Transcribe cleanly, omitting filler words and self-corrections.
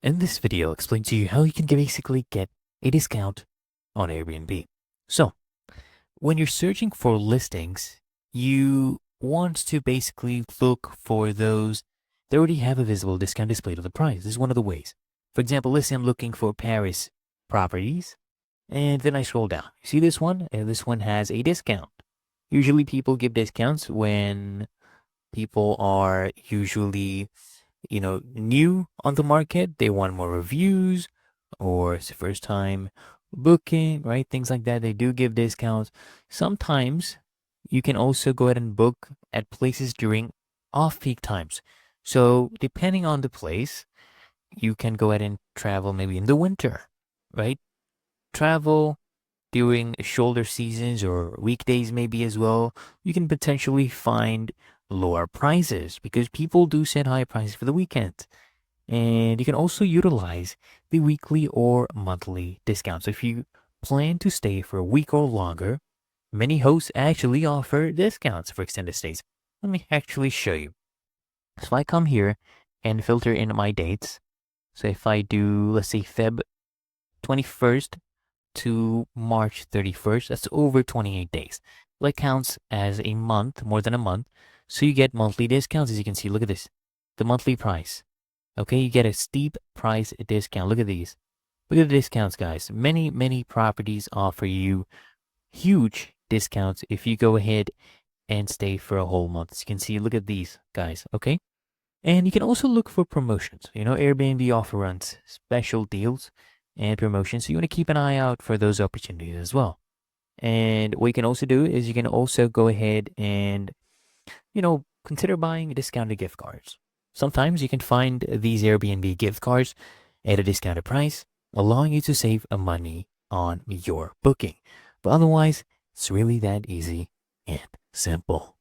In this video, I'll explain to you how you can basically get a discount on Airbnb. So, when you're searching for listings, you want to basically look for those that already have a visible discount displayed on the price. This is one of the ways. For example, let's say I'm looking for Paris properties, and then I scroll down. You see this one? And this one has a discount. Usually people give discounts when people are usually new on the market. They want more reviews or it's the first time booking, right? Things like that. They do give discounts. Sometimes you can also go ahead and book at places during off-peak times. So depending on the place, you can go ahead and travel maybe in the winter, right? Travel during shoulder seasons or weekdays maybe as well. You can potentially find lower prices because people do set high prices for the weekend. And you can also utilize the weekly or monthly discounts. So if you plan to stay for a week or longer, many hosts actually offer discounts for extended stays. Let me actually show you. So I come here and filter in my dates. So if I do, let's say Feb 21st to March 31st, that's over 28 days. That counts as a month, more than a month. So you get monthly discounts. As you can see, look at this, the monthly price. Okay, you get a steep price discount. Look at these. Look at the discounts, guys. Many properties offer you huge discounts if you go ahead and stay for a whole month. As you can see, look at these, guys. Okay. And you can also look for promotions. Airbnb offer runs special deals and promotions. So you want to keep an eye out for those opportunities as well. And what you can also do is you can also go ahead and consider buying discounted gift cards. Sometimes you can find these Airbnb gift cards at a discounted price, allowing you to save money on your booking. But otherwise, it's really that easy and simple.